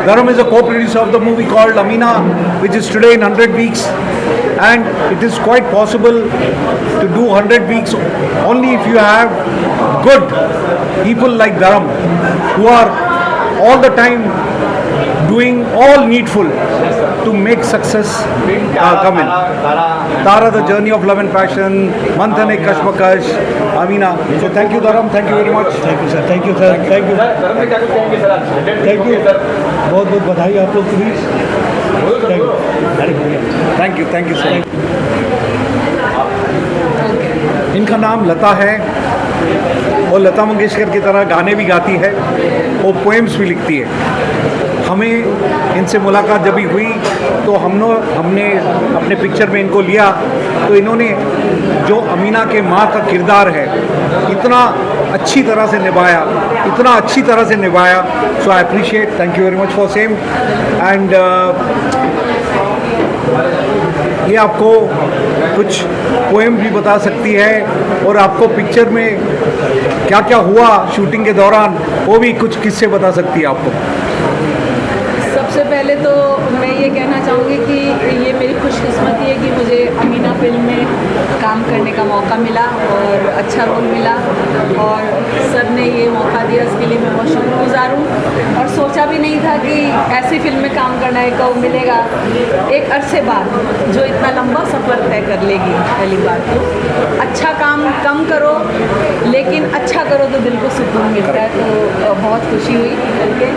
Dharam is a co-producer of the movie called Amina, which is today in 100 weeks. And it is quite possible to do 100 weeks only if you have good people like Dharam, who are all the time doing all needful to make success come in. Tara, the journey of love and passion, Manthan ek Kashmakash, Amina. So thank you, Dharam. Thank you very much. Thank you sir, thank you sir, thank you, thank you, बहुत बहुत बधाई आप लोग को भी। Thank you sir. इनका नाम लता है और लता मंगेशकर की तरह गाने भी गाती है और पोएम्स भी लिखती है। हमें इनसे मुलाकात जब भी हुई तो हमने अपने पिक्चर में इनको लिया, तो इन्होंने जो अमीना के माँ का किरदार है इतना अच्छी तरह से निभाया, so I appreciate, thank you very much for same. And ये आपको कुछ पोएम भी बता सकती है और आपको पिक्चर में क्या क्या हुआ शूटिंग के दौरान वो भी कुछ किस्से बता सकती है आपको। सबसे पहले तो मैं ये कहना चाहूँगी कि ये मेरी खुशकिस्मती है कि मुझे अमीना फिल्म में काम करने का मौका मिला और अच्छा रोल मिला, और सर ने ये मौका दिया, इसके लिए मैं बहुत शुक्रगुजार हूँ। और सोचा भी नहीं था कि ऐसी फिल्म में काम करने का मिलेगा एक अरसे बाद, जो इतना लंबा सफ़र तय कर लेगी। पहली बात तो अच्छा काम कम करो लेकिन अच्छा करो तो दिल को सुकून मिलता है, तो बहुत खुशी हुई करके।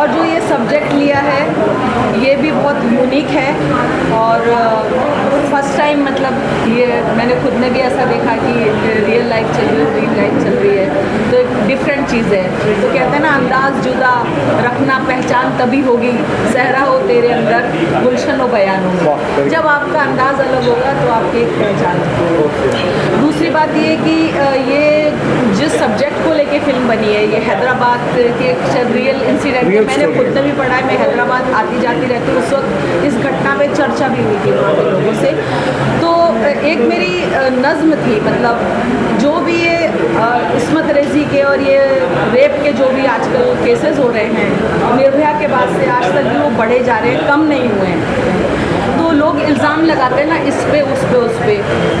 और जो ये सब्जेक्ट लिया है ये भी बहुत यूनिक है, और फर्स्ट टाइम मतलब ये मैंने खुद ने भी ऐसा देखा कि रियल लाइफ चल रही है, ड्रीम लाइफ चल रही है, तो एक डिफरेंट चीज़ है। तो कहते हैं ना, अंदाज जुदा रखना पहचान तभी होगी, सहरा हो तेरे अंदर गुलशन व बयान होगा। जब आपका अंदाज अलग होगा तो आपकी एक पहचान होगी। दूसरी बात ये कि ये जिस सब्जेक्ट को लेके फिल्म बनी है, ये हैदराबाद के एक रियल इंसिडेंट है। मैंने खुद ने भी पढ़ा है, मैं हैदराबाद आती जाती रहती हूँ, उस वक्त इस घटना पे चर्चा भी हुई थी वहाँ के लोगों से। तो एक मेरी नज़्म थी, मतलब जो भी ये इस्मत रेज़ी के और ये रेप के जो भी आजकल केसेस हो रहे हैं, निर्भया के बाद से आज तक भी वो बढ़े जा रहे हैं, कम नहीं हुए हैं। तो लोग इल्ज़ाम लगाते हैं ना इस पे उस पे।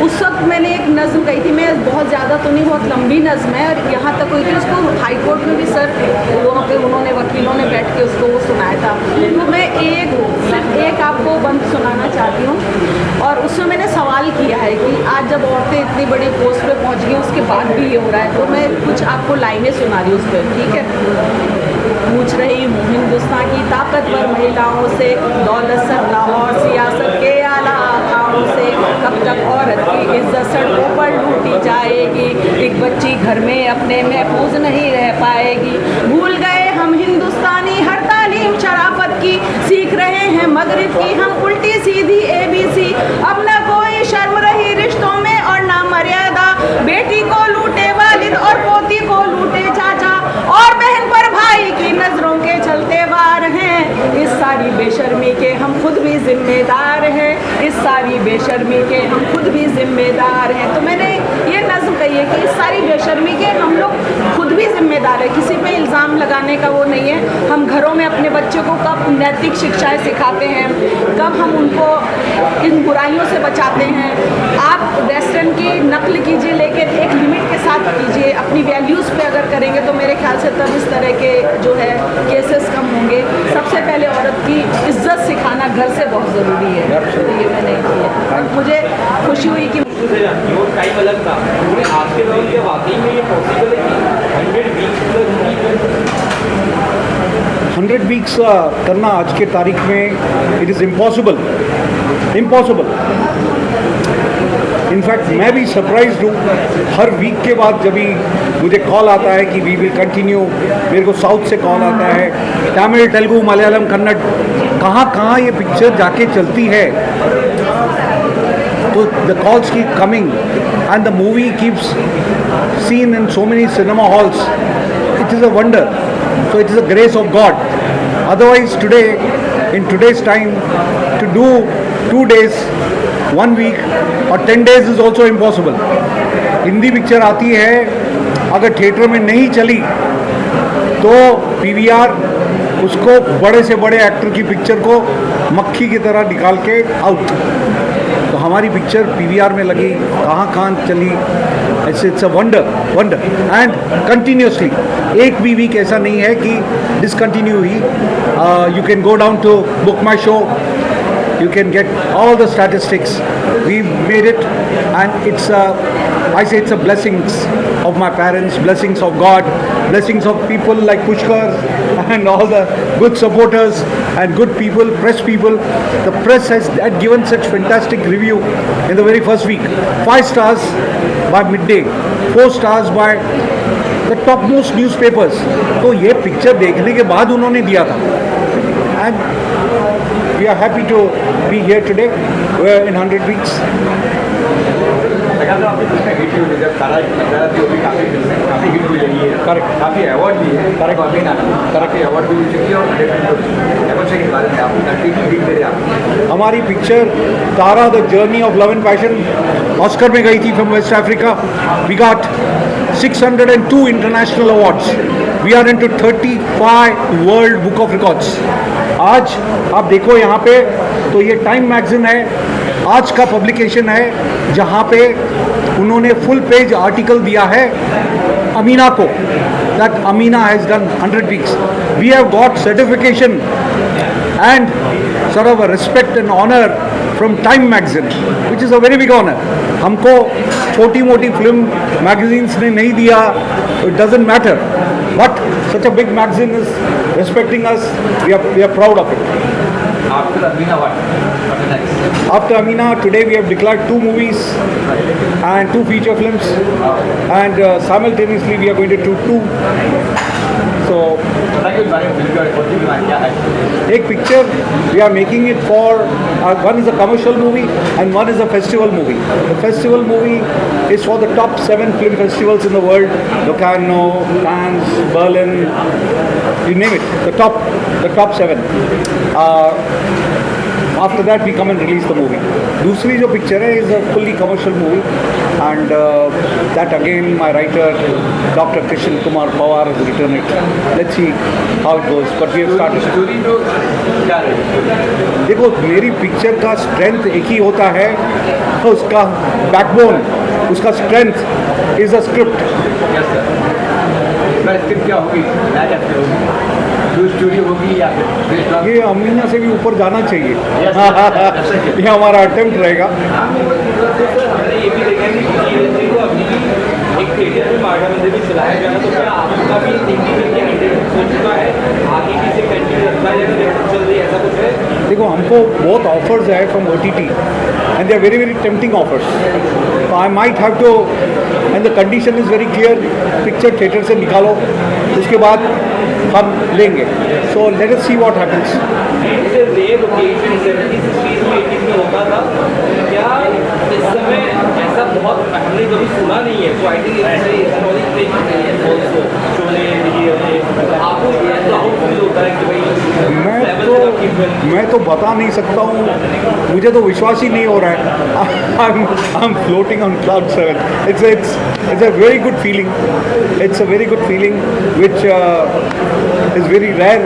उस वक्त मैंने एक नज़्म कही थी, मैं बहुत ज़्यादा तो नहीं, बहुत लंबी नज़्म है, और यहाँ तक हुई थी उसको हाई कोर्ट में भी सर वहाँ पे उन्होंने वकीलों ने बैठ के उसको वो सुनाया था। तो मैं सिर्फ एक आपको बंद सुनाना चाहती हूँ। और उसमें मैंने सवाल किया है कि आज जब औरतें इतनी बड़ी पोस्ट पे पहुँच गई उसके बाद भी ये हो रहा है, तो मैं कुछ आपको लाइनें सुना रही हूँ उस पर, ठीक है। पूछ रही हूँ हिंदुस्तान की ताकतवर महिलाओं से, दौलत सत्ता और सियासत के आला आकाओं से, कब तक औरत की इज्जत सड़कों पर लूटी जाएगी, एक बच्ची घर में अपने महफूज नहीं रह पाएगी। भूल गए हम हिंदुस्तानी हर तालीम शराफत की, सीख रहे हैं मगरिब की हम उल्टी सीधी ABC। अब न कोई शर्म रही रिश्तों में और ना मर्यादा, बेटी को लूटे वालिद और पोती को लूटे चाचा, और बहन पर भाई की नजरों के चलते वार हैं। इस सारी बेशर्मी के हम खुद भी जिम्मेदार हैं, इस सारी बेशर्मी के हम खुद भी जिम्मेदार हैं। तो मैंने ये नज़्म कही है कि इस सारी बेशर्मी के हम लोग खुद भी जिम्मेदार है, किसी पे इल्ज़ाम लगाने का वो नहीं है। हम घरों में अपने बच्चों को कब नैतिक शिक्षाएं सिखाते हैं, कब हम उनको इन बुराइयों से बचाते हैं। आप वेस्टर्न की नकल कीजिए लेकिन एक लिमिट के साथ कीजिए, अपनी वैल्यूज़ पे अगर करेंगे तो मेरे ख्याल से तब इस तरह के जो है केसेस कम होंगे। सबसे पहले औरत की इज्जत सिखाना घर से बहुत ज़रूरी है, तो ये मैंने किया। मुझे खुशी हुई कि टाइम अलग था, आपके दौर के वाकई में ये पॉसिबल है कि 100 वीक्स करना आज के तारीख में इट इज़ इम्पॉसिबल। इनफैक्ट मैं भी सरप्राइज हूँ, हर वीक के बाद जब भी मुझे कॉल आता है कि वी विल कंटिन्यू, मेरे को साउथ से कॉल आता है, तमिल, तेलुगु, मलयालम, कन्नड़, कहाँ ये पिक्चर जाके चलती है। तो the calls keep coming and the movie keeps seen in so many cinema halls. It is a wonder. So it is a grace of God. Otherwise today, in today's time, to do 2 days, 1 week or 10 days is also impossible. Hindi picture आती है, अगर theatre में नहीं चली तो PVR उसको बड़े से बड़े एक्टर की पिक्चर को मक्खी की तरह निकाल के आउट। तो हमारी पिक्चर पीवीआर में लगी, कहाँ चली, it's a wonder and continuously एक भी वीक ऐसा नहीं है कि डिसकंटिन्यू हुई। You can go down to book my show, you can get all the statistics. We made it, and I say it's a blessings of my parents, blessings of God, blessings of people like Pushkar and all the good supporters and good people, press people. The press had given such fantastic review in the very first week. 5 stars by midday, 4 stars by the topmost newspapers. तो ये picture देखने के बाद उन्होंने दिया था, and we are happy to be here today. We're in 100 weeks. अगर आपकी फिल्में हिट हुई, जब सारा जो भी काफ़ी हिट हुई रही है, Correct. काफ़ी अवार्ड भी है, करेक्ट अभी ना काफ़ी अवार्ड भी मिल चुकी है और एवं के बारे में आप कंटिन्यू हिट करे आप। हमारी picture Tara the journey of love and passion Oscar में गई थी from West Africa. We got 602 international awards. We are into 35 world book of records. आज आप देखो यहाँ पे, तो ये टाइम मैगजीन है, आज का पब्लिकेशन है, जहाँ पे उन्होंने फुल पेज आर्टिकल दिया है अमीना को, that Amina has done 100 weeks. We have got certification and sort of a respect and honor from Time magazine, which is a very big honor. हमको छोटी मोटी फिल्म मैगजीन्स ने नहीं दिया, it doesn't matter, but such a big magazine is respecting us. We are proud of it. After Amina, what next? After Amina, today we have declared 2 movies and 2 feature films, and simultaneously we are going to do 2. So बताइए इस बारे में film और film क्या है? एक picture we are making it for, one is a commercial movie and one is a festival movie. The festival movie is for the top 7 film festivals in the world, Locarno, Cannes, Berlin, you name it, the top 7. After that we come and release the movie. दूसरी जो picture है is a fully commercial movie, and that again my writer Dr. Krishan Kumar Pawar has written it. Let's see how it goes, but we have started. Story जो क्या रही? देखो, मेरी picture का strength एक ही होता है, उसका बैकबोन, उसका strength is a script. Yes sir. Script क्या होगी? क्या कहते होगी? जो स्टोरी होगी या फिर ये अमीना से भी ऊपर जाना चाहिए। Yes, ये हमारा अटेम्प्ट रहेगा। हमने ये भी देखा है कि धीरे को अपनी एक थिएटर में मार्गा मंदिर भी चलाया गया है, तो क्या आपका भी थिंकिंग करके इंटरव्यू हो चुका है, आगे भी से कंटिन्यू रखना है, चल रही है, ऐसा कुछ है? देखो, हमको बहुत ऑफर्स है from OTT and they are very very tempting offers. I might have to, and the condition is very clear, picture theatre से निकालो, उसके बाद हम लेंगे। So let us see what happens. इससे रेयर ओकेजन 70s 60s में 80s में होता था, क्या इस समय ऐसा बहुत हमने कभी सुना नहीं है? तो आई थिंक आपको प्राउड फील होता है कि भाई मैं तो बता नहीं सकता हूँ, मुझे तो विश्वास ही नहीं हो रहा है। I am floating on cloud 7। It's a very good feeling, it's a very good feeling which is very rare,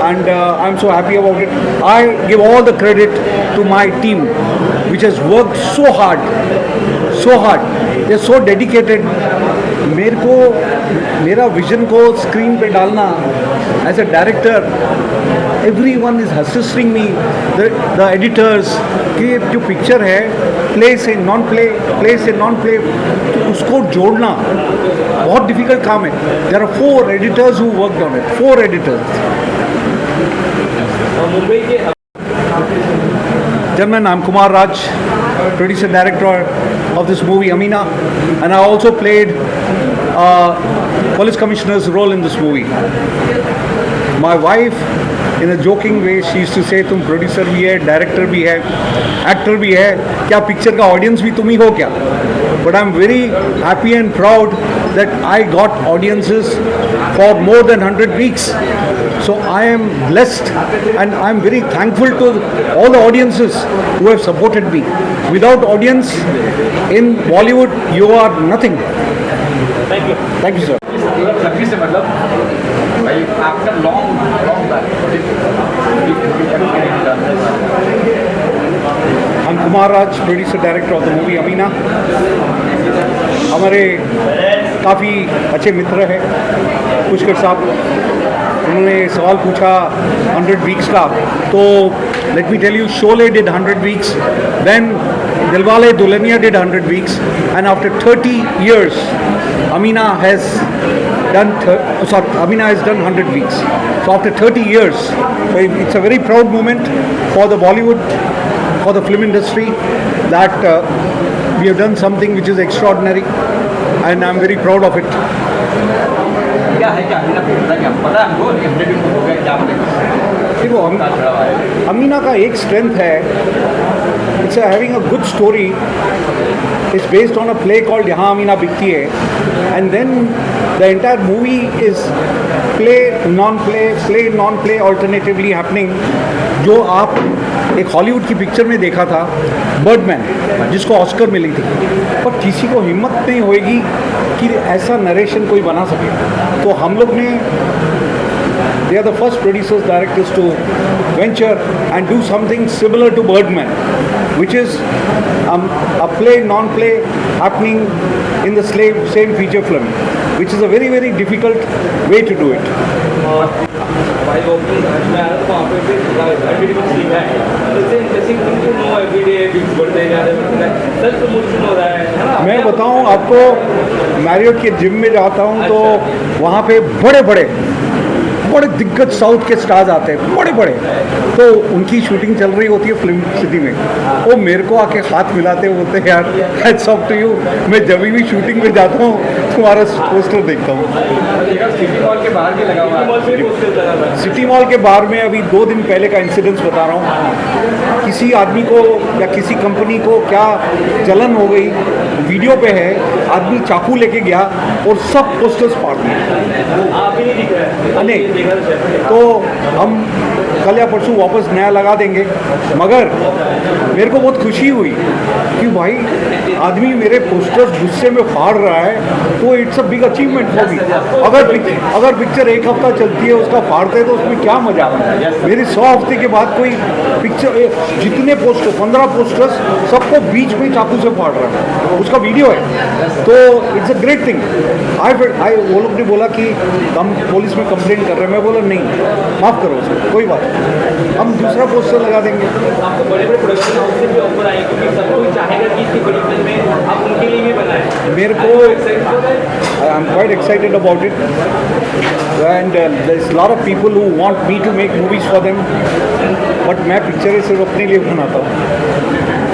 and I'm so happy about it. I give all the credit to my team, which has worked so hard. They're so dedicated. मेरा vision को screen पे डालना as a director, everyone is assisting me, the editors, कि जो picture है play से non play, उसको जोड़ना बहुत डिफिकल्ट काम है। There are 4 editors who worked on it, 4 editors. Mumbai के Gentlemen, I'm Kumar Raj, producer director of this movie Amina, and I also played police commissioner's role in this movie. My wife, in a joking way, she used to say, तुम producer भी है, director भी है, actor भी है, क्या picture का audience भी तुम ही हो क्या? But I'm very happy and proud that I got audiences for more than 100 weeks. So I am blessed, and I'm very thankful to all the audiences who have supported me. Without audience in Bollywood, you are nothing. Thank you Thank you, sir. से मतलब भाई आपका long back Maharaj, producer director of the movie Amina. हमारे काफ़ी अच्छे मित्र हैं पुष्कर साहब, उन्होंने सवाल पूछा 100 वीक्स का, तो let me tell you, Sholay did 100 weeks, then Dilwale Dulhania did 100 weeks, and after 30 years Amina has done 100 weeks. So after 30 years, so it's a very proud moment for the Bollywood, for the film industry, that we have done something which is extraordinary, and I'm very proud of it. क्या है क्या Amina film का क्या पता है हमको, 100 week हो गया, क्या बोलेंगे? देखो, अमीना का एक स्ट्रेंथ है, it's having a good story, it's based on a play called यहाँ अमीना बिकती है, and then the entire movie is play non play alternatively happening, जो आप एक हॉलीवुड की पिक्चर में देखा था, बर्डमैन, जिसको ऑस्कर मिली थी, पर किसी को हिम्मत नहीं होएगी कि ऐसा नरेशन कोई बना सके। तो हम लोग ने, they are the first producers, directors to venture and do something similar to Birdman, which is a play, non-play happening in the same feature film, which is a very, very difficult way to do it. भाई opening मैं आ रहा था वहाँ पे भी सीखा है, तो इससे interesting thing to know everyday weeks बढ़ते जा रहे हैं, सेल्फ प्रमोशन हो रहा है ना। मैं बताऊं आपको, मैरियट के जिम में जाता हूं तो वहाँ पे बड़े दिग्गज साउथ के स्टार्स आते हैं, बड़े, तो उनकी शूटिंग चल रही होती है फिल्म सिटी में, वो मेरे को आके हाथ मिलाते बोलते हैं, यार हैट्स ऑफ टू यू, मैं जब भी शूटिंग में जाता हूँ तुम्हारा पोस्टर देखता हूँ। सिटी मॉल के बाहर भी लगा हुआ है, सिटी मॉल के बाहर में अभी 2 दिन पहले का इंसिडेंस बता रहा हूँ, किसी आदमी को या किसी कंपनी को क्या जलन हो गई, वीडियो पे है, आदमी चाकू लेके गया और सब पोस्टर्स फाड़ दिए। आप ही नहीं दिख रहा है, नहीं, तो हम कल या परसों वापस नया लगा देंगे, मगर मेरे को बहुत खुशी हुई कि भाई आदमी मेरे पोस्टर्स गुस्से में फाड़ रहा है, तो it's a big achievement for me. अगर पिक्चर एक हफ्ता चलती है उसका फाड़ते हैं तो उसमें क्या मजा है। मेरी 100 हफ्ते के बाद कोई पिक्चर, जितने पोस्टर 15 पोस्टर्स सबको बीच में चाकू से फाड़ रहा है, उसका वीडियो है, तो इट्स अ ग्रेट थिंग। वो लोग ने बोला कि हम पुलिस में कंप्लेंट कर रहे हैं, मैं बोला नहीं, माफ़ करो उसको, कोई बात नहीं, हम दूसरा पोस्टर लगा देंगे। आपको बड़े प्रोडक्शन हाउस से भी ऑफर आए, क्योंकि सब कोई चाहेगा कि इतनी बड़ी फिल्में आप उनके लिए भी बनाएं। मेरे को I am quite excited about it, and there is lot of people who want me to make movies for them, but मैं पिक्चरें सिर्फ अपने लिए बनाता हूँ।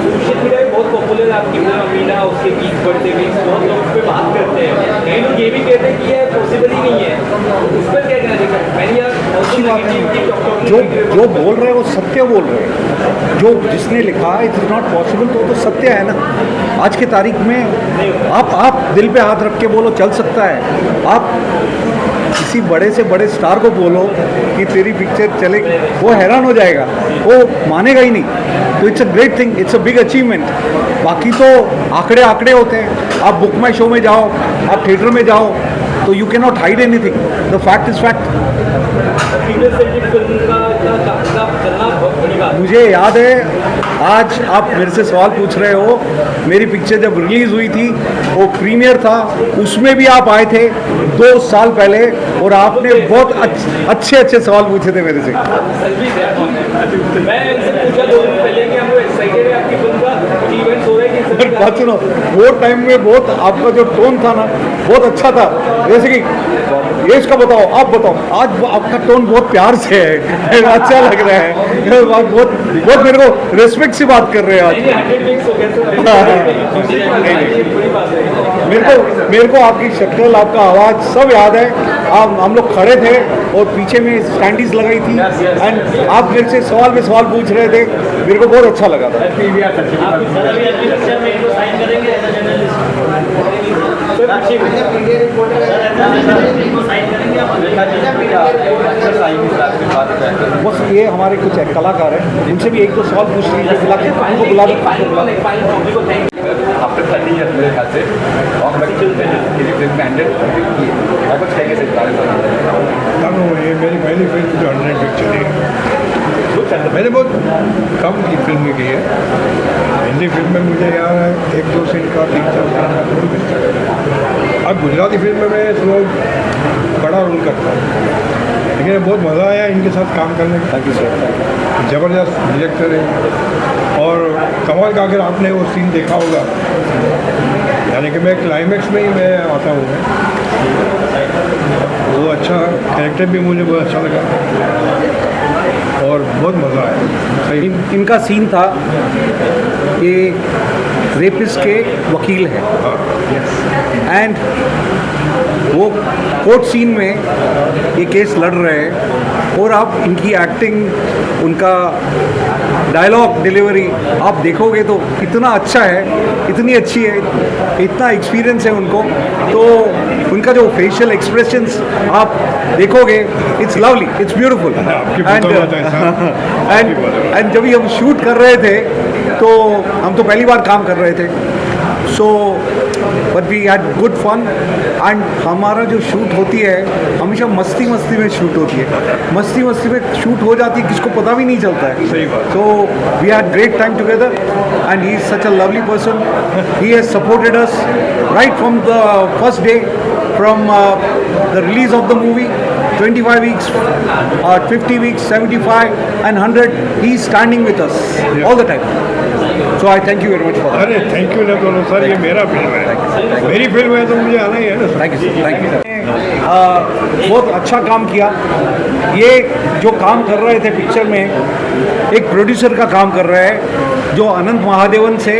सोशल मीडिया में बहुत पॉपुलर है आपकी फिल्म अमीना, उसके वीक बढ़ते वीक्स बहुत लोग उस पर बात करते हैं, कई लोग ये भी कहते हैं कि ये पॉसिबल ही नहीं है, उस पर क्या कहना चाहिए? मैंने यार जो बोल रहे हैं वो सत्य बोल रहे हैं, जो जिसने लिखा है इट इज़ नॉट पॉसिबल, तो वो तो सत्य है ना। आज की तारीख में आप दिल पे हाथ रख के बोलो चल सकता है, आप किसी बड़े से बड़े स्टार को बोलो कि तेरी पिक्चर चले, वो हैरान हो जाएगा, वो मानेगा ही नहीं। तो it's a great thing, it's a big achievement. बाकी तो आंकड़े होते हैं, आप बुक माई शो में जाओ, आप थिएटर में जाओ, तो you can not hide anything, the fact is fact. मुझे याद है, आज आप मेरे से सवाल पूछ रहे हो, मेरी पिक्चर जब रिलीज़ हुई थी, वो प्रीमियर था, उसमें भी आप आए थे 2 साल पहले, और आपने बहुत अच्छे सवाल पूछे थे मेरे से। मैं इनसे पूछा 2 दिन पहले कि हम लोग एक्साइटेड है आपकी फिल्म का, इवेंट्स हो रहे हैं कि बात सुनो, वो टाइम में बहुत आपका जो टोन था ना बहुत अच्छा था, जैसे कि ये इसका बताओ, आप बताओ, आज आपका टोन बहुत प्यार से है, अच्छा लग रहा है, बहुत मेरे को रेस्पेक्ट से बात कर रहे हैं आज। 100 वीक्स हो गए मेरे को आपकी शक्ल, आपका आवाज़ सब याद है। हम लोग खड़े थे और पीछे में स्टैंडीज लगाई थी, एंड आप मेरे से सवाल पे सवाल पूछ रहे थे, मेरे को बहुत अच्छा लगा था। बस ये हमारे कुछ कलाकार हैं, उनसे भी 1-2 सवाल पूछ लीजिए, बुला दो। आफ्टर 30 years मेरे ख्याल से और बड़ी फिल्म है कुछ कहेंगे इस बारे में? ये मेरी पहली फिल्म जो 100 वीक चली, मैंने बहुत कम की फिल्म की है। हिंदी फिल्म में मुझे याद है 1-2 सीन का पिक्चर का रोल मिलता है। अब गुजराती फिल्म में मैं थोड़ा बड़ा रोल करता हूँ, लेकिन बहुत मज़ा आया इनके साथ काम करने में। Thank you sir. ज़बरदस्त डायरेक्टर है और कमाल का, अगर आपने वो सीन देखा होगा, यानी कि मैं क्लाइमैक्स में ही मैं आता हूँ, वो अच्छा कैरेक्टर भी मुझे बहुत अच्छा लगा और बहुत मज़ा आया। सही इनका सीन था कि रेपिस्ट के वकील हैं एंड वो कोर्ट सीन में ये केस लड़ रहे हैं और आप इनकी एक्टिंग, उनका डायलॉग डिलीवरी आप देखोगे तो इतना अच्छा है, इतनी अच्छी है, इतना एक्सपीरियंस है उनको, तो उनका जो फेशियल एक्सप्रेशंस आप देखोगे, it's lovely, it's beautiful. And जब हम शूट कर रहे थे तो हम तो पहली बार काम कर रहे थे, so but we had good fun and हमारा जो शूट होती है हमेशा मस्ती मस्ती में शूट होती है, मस्ती मस्ती में शूट हो जाती है, किसको पता भी नहीं चलता है। सही बात। So we had great time together and he is such a lovely person. He has supported us right from the first day, from the release of the movie, 25 weeks, 50 weeks, 75 and 100, he is standing with us all the time. So I thank you very much for that. अरे thank you ना बोलो sir, ये मेरा film है, मेरी film है तो मुझे आना ही है ना। Thank you sir, thank you. बहुत अच्छा काम किया। ये जो काम कर रहे थे पिक्चर में, एक प्रोड्यूसर का काम कर रहे हैं जो अनंत महादेवन से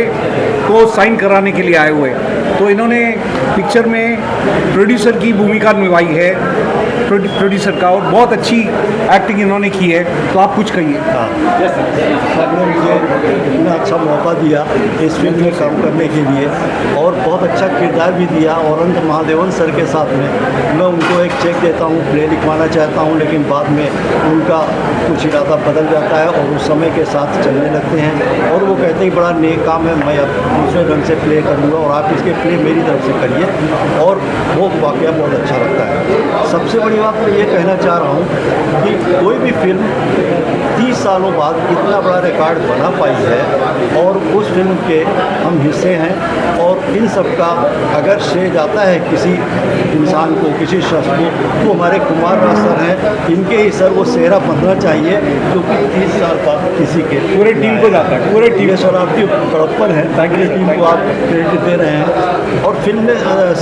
को साइन कराने के लिए आए हुए, तो इन्होंने पिक्चर में प्रोड्यूसर की भूमिका निभाई है, प्रोड्यूसर का, और बहुत अच्छी एक्टिंग इन्होंने की है। तो आप कुछ कहिए। सर ने मुझे इतना अच्छा मौका दिया इस फिल्म में काम करने के लिए और बहुत अच्छा किरदार भी दिया। और अनंत महादेवन सर के साथ में मैं उनको एक चेक देता हूँ, प्ले लिखवाना चाहता हूँ, लेकिन बाद में उनका कुछ इरादा बदल जाता है और उस समय के साथ चलने लगते हैं और वो कहते हैं बड़ा नेक काम है, मैं अब दूसरे ढंग से प्ले करूँगा और आप इसके प्ले मेरी तरफ से करिए, और वो वाक़या बहुत अच्छा लगता है। सबसे बड़ी बात मैं ये कहना चाह रहा हूँ कि कोई भी फिल्म 30 सालों बाद इतना बड़ा रिकॉर्ड बना पाई है और उस फिल्म के हम हिस्से हैं, और इन सब का अगर श्रेय जाता है किसी इंसान को, किसी शख्स को, तो हमारे कुमार राज सर हैं, इनके ही सर वो सेहरा बनना चाहिए, क्योंकि 30 साल बाद किसी के पूरे टीम को जाता है, पूरे टीम। ये सर आपकी बड़प्पन है, ताकि टीम को आप क्रेडिट दे रहे हैं। और फिल्म ने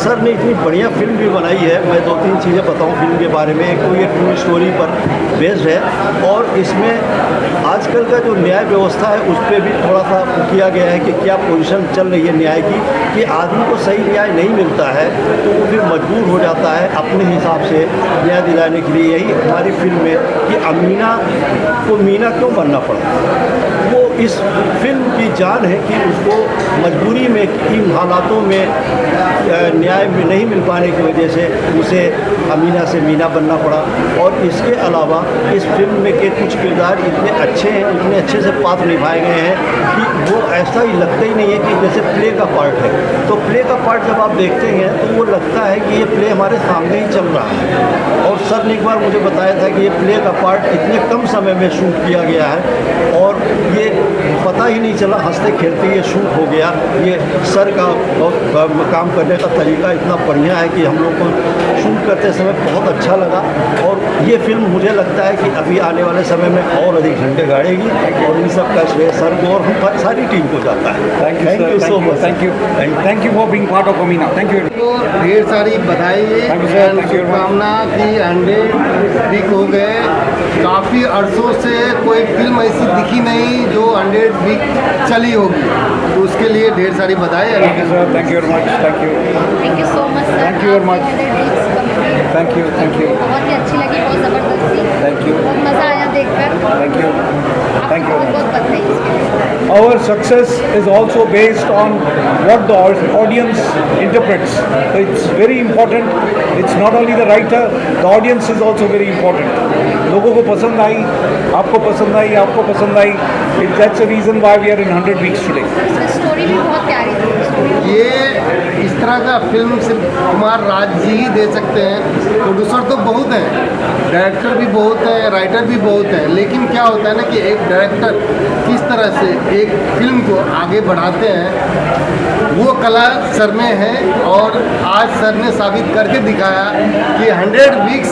सर ने इतनी बढ़िया फिल्म भी बनाई है। मैं 2-3 चीज़ें बताऊं फिल्म के बारे में। एक तो ये ट्रू स्टोरी पर बेस्ड है और इसमें आजकल का जो न्याय व्यवस्था है उस पर भी थोड़ा सा किया गया है कि क्या पोजीशन चल रही है न्याय की, कि आदमी को सही न्याय नहीं मिलता है तो वो फिर मजबूर हो जाता है अपने हिसाब से न्याय दिलाने के लिए। यही हमारी फिल्म में कि अमीना को मीना क्यों बनना पड़ा, वो इस फिल्म की जान है कि उसको मजबूरी में इन हालातों में न्याय में नहीं मिल पाने की वजह से उसे अमीना से मीना बनना पड़ा। और इसके अलावा इस फिल्म में के कुछ किरदार इतने अच्छे हैं, इतने अच्छे से पात्र निभाए गए हैं कि वो ऐसा ही लगता ही नहीं है कि जैसे प्ले का पार्ट है। तो प्ले का पार्ट जब आप देखते हैं तो वो लगता है कि ये प्ले हमारे सामने ही चल रहा है। और सर ने एक बार मुझे बताया था कि ये प्ले का पार्ट इतने कम समय में शूट किया गया है और ये पता ही नहीं चला, हंसते खेलते ये शूट हो गया। ये सर का बहुत काम करने का तरीका इतना बढ़िया है कि हम लोग को शूट करते समय बहुत अच्छा लगा। और ये फिल्म मुझे लगता है कि अभी आने वाले समय में और अधिक घंटे गाड़ेगी और इन सब का श्रेय सर को और हम सारी टीम को जाता है। Thank you so much, thank you for being part of Amina. Thank you. ढेर सारी बधाई शुभकामना की 100 वीक हो गए। काफ़ी अरसों से कोई फिल्म ऐसी दिखी नहीं जो 100 वीक चली होगी, तो उसके लिए ढेर सारी बधाई। Thank you sir, thank you very much, thank you. Thank you so much sir. Thank you very much. Thank you, thank you, बहुत ही अच्छी लगी, बहुत ज़बरदस्ती, थैंक यू, बहुत मज़ा आया देखकर। Thank you, thank you. बहुत बहुत बधाई इसके लिए। Our success is also based on what the audience interprets. So it's very important. It's not only the writer, the audience is also very important. लोगों को पसंद आई, आपको पसंद आई, आपको पसंद आई. That's the reason why we are in 100 weeks today. उसकी story भी बहुत प्यारी थी। ये इस तरह का फिल्म सिर्फ कुमार राज जी ही दे सकते हैं। प्रोड्यूसर तो बहुत हैं, डायरेक्टर भी बहुत हैं, राइटर भी बहुत हैं, लेकिन क्या होता है ना कि एक डायरेक्टर किस तरह से एक फिल्म को आगे बढ़ाते हैं वो कला सर में है। और आज सर ने साबित करके दिखाया कि 100 वीक्स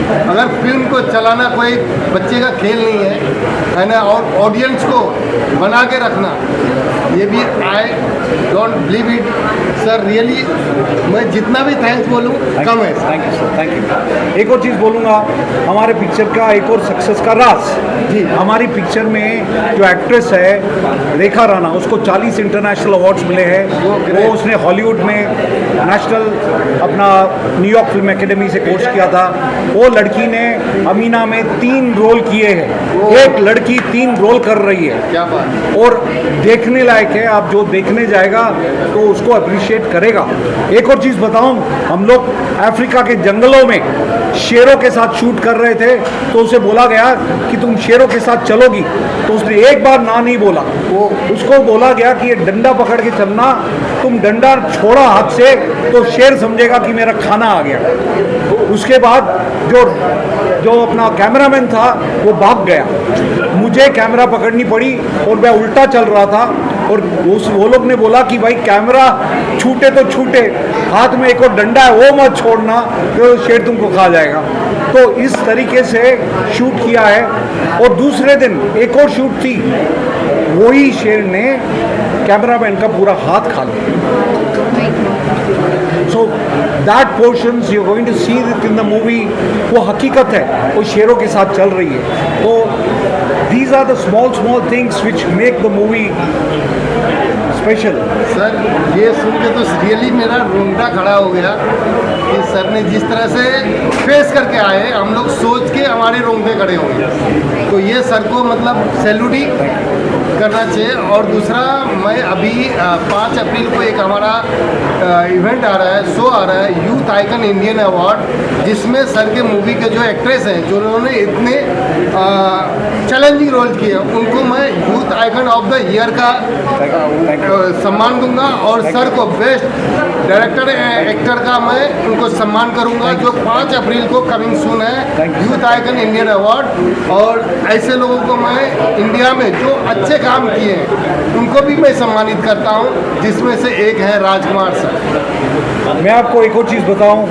अगर फिल्म को चलाना कोई बच्चे का खेल नहीं है ना, और ऑडियंस को बना के रखना ये भी I don't believe it sir, really मैं जितना भी थैंक्स बोलूँ कम है। Thank you sir, thank you. एक और चीज़ बोलूँगा, हमारे पिक्चर का एक और सक्सेस का राज जी, हमारी पिक्चर में जो एक्ट्रेस है रेखा राणा, उसको 40 इंटरनेशनल अवार्ड्स मिले हैं। वो उसने हॉलीवुड में नेशनल अपना न्यूयॉर्क फिल्म एकेडमी से कोर्स किया था। वो लड़की ने अमीना में 3 रोल किए हैं। एक लड़की 3 रोल कर रही है, क्या बात। और देखने लायक है। आप जो देखने जाएगा तो उसको अप्रिशिएट करेगा। एक और चीज़ बताऊं, हम लोग अफ्रीका के जंगलों में शेरों के साथ शूट कर रहे थे, तो उसे बोला गया कि तुम शेरों के साथ चलोगी, तो उसने एक बार ना नहीं बोला। उसको बोला गया कि ये डंडा पकड़ के चलना, तुम डंडा छोड़ा हाथ से तो शेर समझेगा कि मेरा खाना आ गया। उसके बाद जो अपना कैमरामैन था वो भाग गया, मुझे कैमरा पकड़नी पड़ी और मैं उल्टा चल रहा था। और वो लोग ने बोला कि भाई कैमरा छूटे तो छूटे, हाथ में एक और डंडा है वो मत छोड़ना, तो शेर तुमको खा जाएगा। तो इस तरीके से शूट किया है। और दूसरे दिन एक और शूट थी, वही शेर ने कैमरामैन का पूरा हाथ खा लिया। So that portions you going to see it in the movie, वो हकीकत है, वो शेरों के साथ चल रही है। तो these are the small things which make the movie special. Sir ये सुन के तो रियली मेरा रोंगटा खड़ा हो गया कि सर ने जिस तरह से फेस करके आए, हम लोग सोच के हमारे रोंगटे खड़े हो गए। तो ये सर को मतलब सैल्यूट ही करना चाहिए। और दूसरा, मैं अभी 5 अप्रैल को एक हमारा इवेंट आ रहा है, शो आ रहा है, यूथ आइकन इंडियन अवार्ड, जिसमें सर के मूवी के जो एक्ट्रेस हैं जो उन्होंने इतने चैलेंजिंग रोल किए, उनको मैं youth icon of the year का सम्मान दूंगा। और सर को बेस्ट डायरेक्टर एक्टर का मैं उनको सम्मान करूंगा, जो 5 अप्रैल को कमिंग सून है, यूथ आइकन इंडियन अवार्ड। और ऐसे लोगों को मैं इंडिया में जो अच्छे काम किए हैं उनको भी मैं सम्मानित करता हूं, जिसमें से एक है राजकुमार सर। मैं आपको एक और चीज़ बताऊं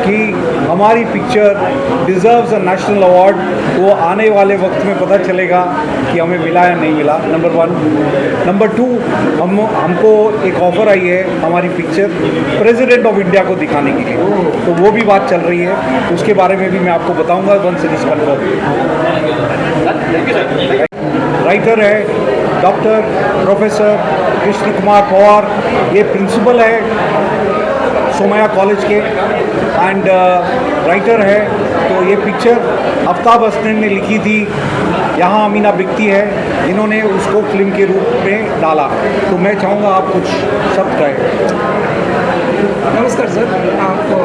कि हमारी picture deserves a national award. वो आने वाले वक्त में पता चलेगा कि हमें मिला या नहीं मिला, नंबर 1। नंबर 2, हमको एक ऑफ़र आई है हमारी पिक्चर प्रेसिडेंट ऑफ इंडिया को दिखाने के लिए, तो वो भी बात चल रही है, उसके बारे में भी मैं आपको बताऊंगा once it is confirm. Writer है डॉक्टर प्रोफेसर कृष्ण कुमार पवार, ये प्रिंसिपल है सोमया कॉलेज के, एंड राइटर है। तो ये पिक्चर आफ्ताब हसनैन ने लिखी थी, यहाँ अमीना बिकती है, इन्होंने उसको फिल्म के रूप में डाला। तो मैं चाहूँगा आप कुछ शब्द कहें। नमस्कार सर, आपको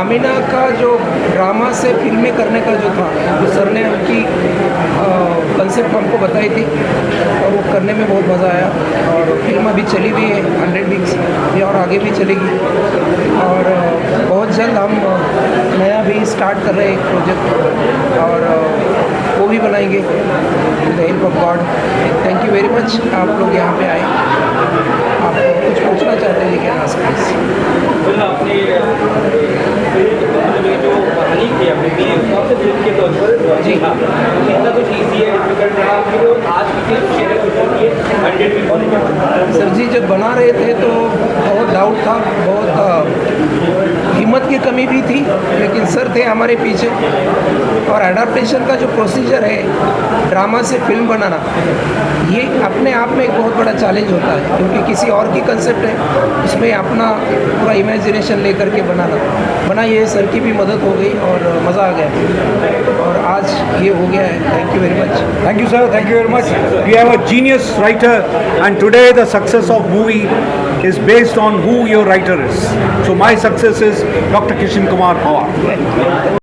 अमीना का जो ड्रामा से फिल्में करने का जो था, जो सर ने उनकी कंसेप्ट हमको बताई थी और वो करने में बहुत मज़ा आया। और फिल्म अभी चली भी है 100 वीक्स, ये और आगे भी चलेगी। और बहुत जल्द हम नया भी स्टार्ट कर रहे हैं एक प्रोजेक्ट, और वो भी बनाएंगे with the help of God. Thank you very much, आप लोग यहाँ पे आए। आप कुछ पूछना चाहते हैं क्या? आपने जो कहानी थी अपनी फिल्म के तौर पर, जी हाँ, कितना कुछ ईजी है, डिफिकल्ट रहा कि वो आज की 100 वीक। सर जी जब बना रहे थे तो बहुत डाउट था, बहुत हिम्मत की कमी भी थी, लेकिन सर थे हमारे पीछे। और एडाप्टेशन का जो प्रोसीजर है ड्रामा से फिल्म बनाना, ये अपने आप में एक बहुत बड़ा चैलेंज होता है, क्योंकि किसी और की कंसेप्ट है, उसमें अपना पूरा इमेजिनेशन लेकर के बना ये सर की भी मदद हो गई और मज़ा आ गया, और आज ये हो गया है। Thank you very much. Thank you sir, thank you very much. We have a genius writer, and today the success of movie is based on who your writer is. So my success is Dr. Kishan Kumar Pawar.